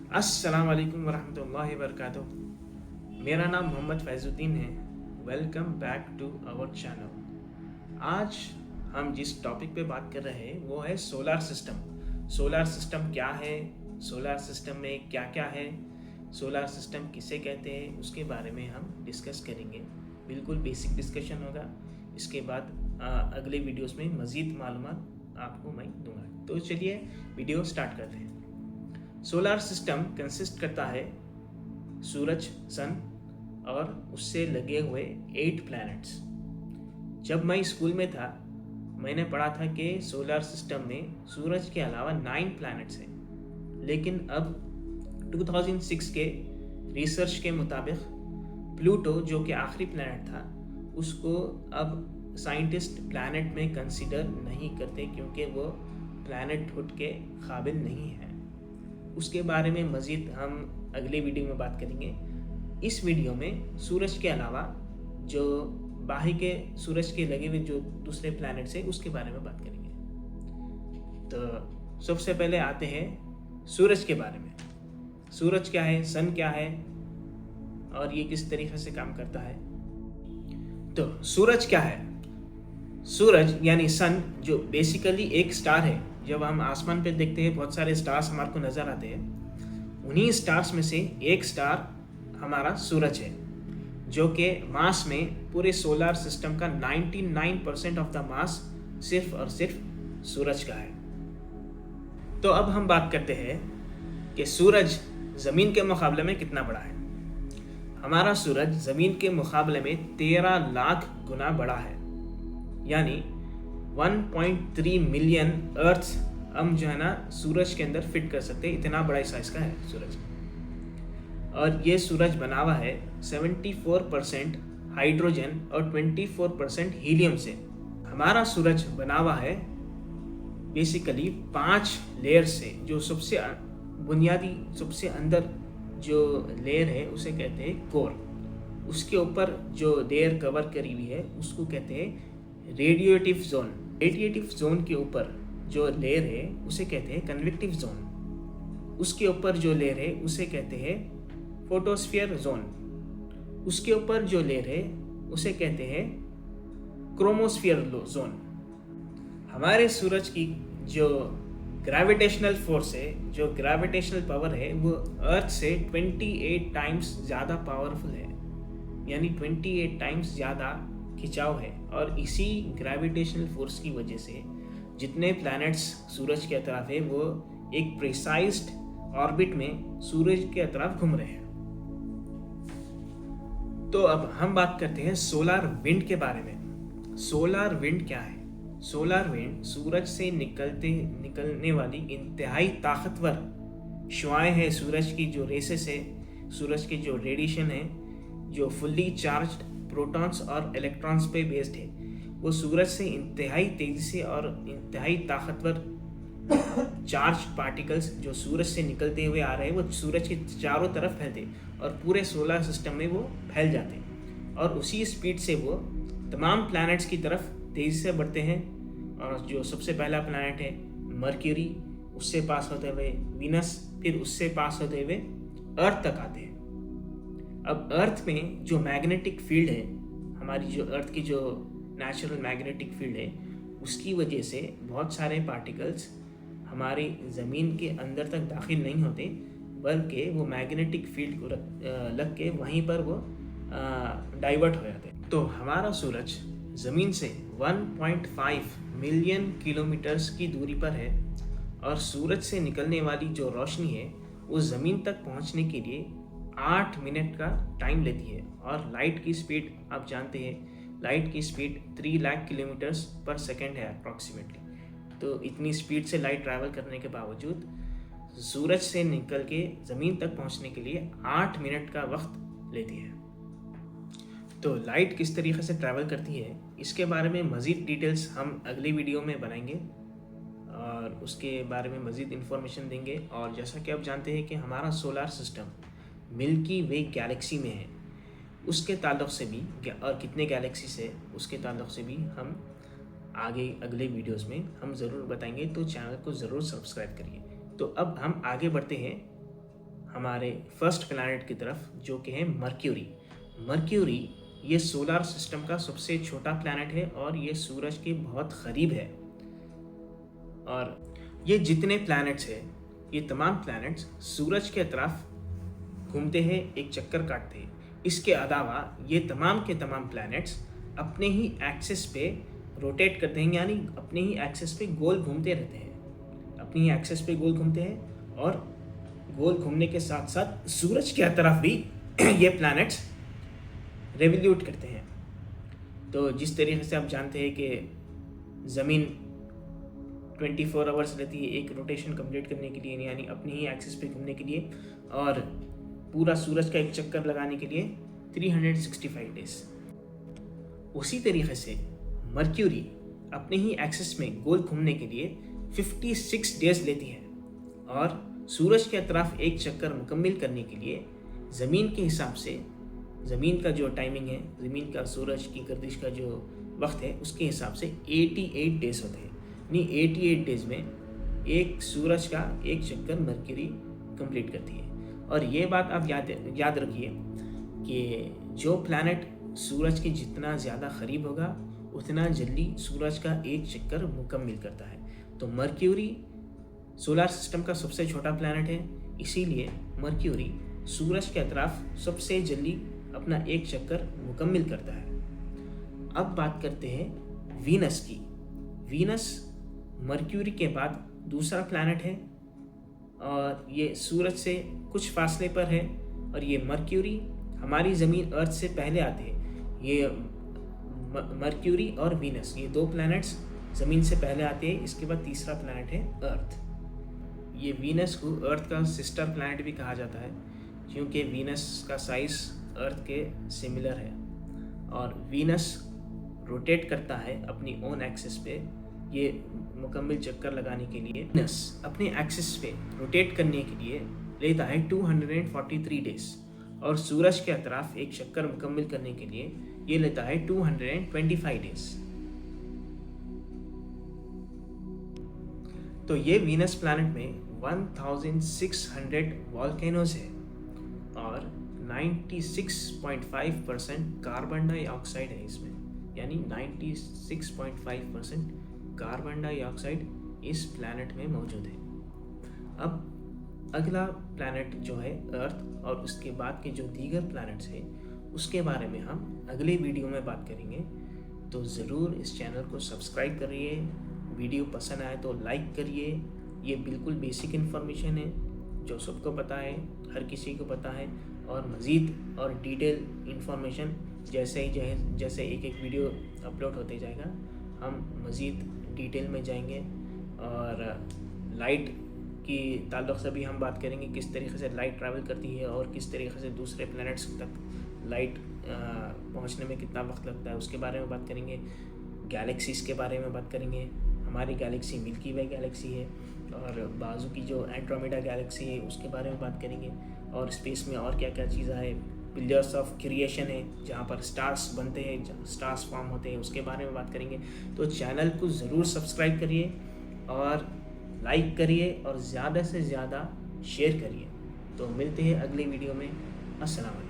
अस्सलाम वालेकुम वरहमतुल्लाहि वबरकातुह। मेरा नाम मोहम्मद फैज़ुद्दीन है। Welcome back to our channel. आज हम जिस टॉपिक पे बात कर रहे हैं वो है सोलार सिस्टम। सोलार सिस्टम क्या है, सोलार सिस्टम में क्या क्या है, सोलार सिस्टम किसे कहते हैं, उसके बारे में हम डिस्कस करेंगे। बिल्कुल बेसिक डिस्कशन होगा। इसके बाद अगले वीडियोस में मज़ीद मालूमात आपको मैं दूंगा। तो चलिए वीडियो स्टार्ट करते हैं। सोलार सिस्टम कंसिस्ट करता है सूरज, सन और उससे लगे हुए 8 प्लैनेट्स। जब मैं स्कूल में था मैंने पढ़ा था कि सोलार सिस्टम में सूरज के अलावा 9 प्लैनेट्स हैं, लेकिन अब 2006 के रिसर्च के मुताबिक प्लूटो जो कि आखिरी प्लैनेट था उसको अब साइंटिस्ट प्लैनेट में कंसीडर नहीं करते क्योंकि वो प्लैनेटहुड के काबिल नहीं है। उसके बारे में मज़ीद हम अगले वीडियो में बात करेंगे। इस वीडियो में सूरज के अलावा जो बाहर के सूरज के लगे हुए जो दूसरे प्लैनेट्स हैं उसके बारे में बात करेंगे। तो सबसे पहले आते हैं सूरज के बारे में। सूरज क्या है, सन क्या है और ये किस तरीके से काम करता है। तो सूरज क्या है? सूरज यानी सन जो बेसिकली एक स्टार है। जब हम आसमान पे देखते हैं बहुत सारे स्टार्स हमारे को नज़र आते हैं, उन्हीं स्टार्स में से एक स्टार हमारा सूरज है जो कि मास में पूरे सोलार सिस्टम का 99% ऑफ द मास सिर्फ और सिर्फ सूरज का है। तो अब हम बात करते हैं कि सूरज ज़मीन के मुकाबले में कितना बड़ा है। हमारा सूरज ज़मीन के मुकाबले में 13 लाख गुना बड़ा है, यानी 1.3 मिलियन अर्थ हम जो है ना सूरज के अंदर फिट कर सकते हैं। इतना बड़ा साइज का है सूरज। और ये सूरज बना हुआ है 74% हाइड्रोजन और 24% हीलियम से। हमारा सूरज बना हुआ है बेसिकली 5 लेयर से। जो सबसे बुनियादी सबसे अंदर जो लेयर है उसे कहते हैं कोर। उसके ऊपर जो लेयर कवर करी हुई है उसको कहते हैं रेडिएटिव जोन। रेडिएटिव जोन के ऊपर जो लेयर है उसे कहते हैं कन्वेक्टिव जोन। उसके ऊपर जो लेयर है उसे कहते हैं फोटोस्फीयर जोन। उसके ऊपर जो लेयर है उसे कहते हैं क्रोमोस्फीयर जोन। हमारे सूरज की जो ग्रेविटेशनल फोर्स है, जो ग्रेविटेशनल पावर है, वो अर्थ से 28 टाइम्स ज़्यादा पावरफुल है, यानी 28 टाइम्स ज़्यादा खिंचाव है। और इसी ग्रेविटेशनल फोर्स की वजह से जितने प्लैनेट्स सूरज के अतराफ है वो एक प्रिसाइज्ड ऑर्बिट में सूरज के अतराफ घूम रहे हैं। तो अब हम बात करते हैं सोलार विंड के बारे में। सोलार विंड क्या है? सोलार विंड सूरज से निकलने वाली इंतहाई ताकतवर शुआएं हैं। सूरज की जो रेसेस है, सूरज के जो रेडिएशन है, जो फुल्ली चार्ज्ड प्रोटॉन्स और इलेक्ट्रॉन्स पे बेस्ड है, वो सूरज से इंतहाई तेज़ी से और इंतहाई ताकतवर चार्ज पार्टिकल्स जो सूरज से निकलते हुए आ रहे हैं वो सूरज के चारों तरफ फैलते और पूरे सोलर सिस्टम में वो फैल जाते हैं और उसी स्पीड से वो तमाम प्लैनेट्स की तरफ तेज़ी से बढ़ते हैं। और जो सबसे पहला प्लैनेट है मर्क्यूरी, उससे पास होते हुए वीनस, फिर उससे पास होते हुए अर्थ तक आते हैं। अब अर्थ में जो मैग्नेटिक फील्ड है, हमारी जो अर्थ की जो नेचुरल मैग्नेटिक फील्ड है, उसकी वजह से बहुत सारे पार्टिकल्स हमारी ज़मीन के अंदर तक दाखिल नहीं होते, बल्कि वो मैग्नेटिक फील्ड को लग के वहीं पर वो डाइवर्ट हो जाते हैं। तो हमारा सूरज ज़मीन से 1.5 मिलियन किलोमीटर्स की दूरी पर है और सूरज से निकलने वाली जो रोशनी है वो ज़मीन तक पहुंचने के लिए 8 मिनट का टाइम लेती है। और लाइट की स्पीड आप जानते हैं, लाइट की स्पीड 3 लाख किलोमीटर्स पर सेकेंड है अप्रॉक्सीमेटली। तो इतनी स्पीड से लाइट ट्रैवल करने के बावजूद सूरज से निकल के ज़मीन तक पहुंचने के लिए 8 मिनट का वक्त लेती है। तो लाइट किस तरीके से ट्रैवल करती है इसके बारे में मज़ीद डिटेल्स हम अगली वीडियो में बनाएंगे और उसके बारे में मज़ीद इन्फॉर्मेशन देंगे। और जैसा कि आप जानते हैं कि हमारा सोलार सिस्टम मिल्की वे गैलेक्सी में है, उसके ताल्लुक़ से भी और कितने गैलेक्सीज है उसके ताल्लुक़ से भी हम आगे अगले वीडियोस में हम ज़रूर बताएंगे। तो चैनल को ज़रूर सब्सक्राइब करिए। तो अब हम आगे बढ़ते हैं हमारे फर्स्ट प्लैनेट की तरफ, जो कि है मर्क्यूरी। मर्क्यूरी ये सोलर सिस्टम का सबसे छोटा प्लैनेट है और ये सूरज के बहुत करीब है। और ये जितने प्लैनेट्स हैं, ये तमाम प्लैनेट्स सूरज के तरफ घूमते हैं, एक चक्कर काटते हैं। इसके अलावा ये तमाम के तमाम प्लैनेट्स अपने ही एक्सिस पे रोटेट करते हैं, यानी अपने ही एक्सिस पे गोल घूमते रहते हैं, अपनी ही एक्सिस पे गोल घूमते हैं। और गोल घूमने के साथ साथ सूरज की तरफ भी ये प्लैनेट्स रेवोल्यूट करते हैं। तो जिस तरीके से आप जानते हैं कि ज़मीन 24 आवर्स रहती है एक रोटेशन कंप्लीट करने के लिए, यानी अपनी ही एक्सिस पे घूमने के लिए, और पूरा सूरज का एक चक्कर लगाने के लिए 365 डेज। उसी तरीके से मर्क्यूरी अपने ही एक्सिस में गोल घूमने के लिए 56 डेज लेती है, और सूरज के अतराफ एक चक्कर मुकम्मल करने के लिए ज़मीन के हिसाब से, ज़मीन का जो टाइमिंग है, ज़मीन का सूरज की गर्दिश का जो वक्त है, उसके हिसाब से 88 डेज होते हैं। यानी 88 डेज में एक सूरज का एक चक्कर मर्क्यूरी कंप्लीट करती है। और ये बात आप याद रखिए कि जो प्लैनेट सूरज के जितना ज़्यादा करीब होगा उतना जल्दी सूरज का एक चक्कर मुकम्मल करता है। तो मर्क्यूरी सोलर सिस्टम का सबसे छोटा प्लैनेट है, इसीलिए मर्क्यूरी सूरज के अतराफ सबसे जल्दी अपना एक चक्कर मुकम्मल करता है। अब बात करते हैं वीनस की। वीनस मर्क्यूरी के बाद दूसरा प्लैनेट है और ये सूरज से कुछ फासले पर है, और ये मर्क्यूरी हमारी ज़मीन अर्थ से पहले आते हैं। ये मर्क्यूरी और वीनस, ये दो प्लैनेट्स ज़मीन से पहले आते हैं। इसके बाद तीसरा प्लैनेट है अर्थ। ये वीनस को अर्थ का सिस्टर प्लैनेट भी कहा जाता है, क्योंकि वीनस का साइज़ अर्थ के सिमिलर है, और वीनस रोटेट करता है अपनी ओन एक्सिस पे। ये मुकम्मल चक्कर लगाने के लिए वीनस अपने एक्सिस पे रोटेट करने के लिए लेता है 243 डेज, और सूरज के अतराफ एक चक्कर मुकम्मल करने के लिए ये लेता है 225 डेज। तो ये वीनस प्लैनेट में 1600 वॉल्केनोज है और 96.5% कार्बन डाइऑक्साइड है इसमें, यानी 96.5% कार्बन डाइऑक्साइड इस प्लैनेट में मौजूद है। अब अगला प्लैनेट जो है अर्थ, और उसके बाद के जो दीगर प्लैनेट्स हैं उसके बारे में हम अगले वीडियो में बात करेंगे। तो ज़रूर इस चैनल को सब्सक्राइब करिए, वीडियो पसंद आए तो लाइक करिए। ये बिल्कुल बेसिक इन्फॉर्मेशन है जो सबको पता है, हर किसी को पता है, और मज़ीद और डिटेल इन्फॉर्मेशन जैसे एक एक वीडियो अपलोड होते जाएगा हम मज़ीद डिटेल में जाएंगे। और लाइट की ताल्लुक़ से भी हम बात करेंगे, किस तरीके से लाइट ट्रैवल करती है और किस तरीके से दूसरे प्लैनेट्स तक लाइट पहुंचने में कितना वक्त लगता है, उसके बारे में बात करेंगे। गैलेक्सीज़ के बारे में बात करेंगे। हमारी गैलेक्सी मिल्की वे गैलेक्सी है, और बाजू की जो एंड्रोमेडा गैलेक्सी है उसके बारे में बात करेंगे। और स्पेस में और क्या क्या चीज़ें है, पिलर्स ऑफ क्रिएशन है जहाँ पर स्टार्स बनते हैं, जहाँ स्टार्स फॉर्म होते हैं, उसके बारे में बात करेंगे। तो चैनल को ज़रूर सब्सक्राइब करिए और लाइक करिए और ज़्यादा से ज़्यादा शेयर करिए। तो मिलते हैं अगले वीडियो में। अस्सलाम वालेकुम।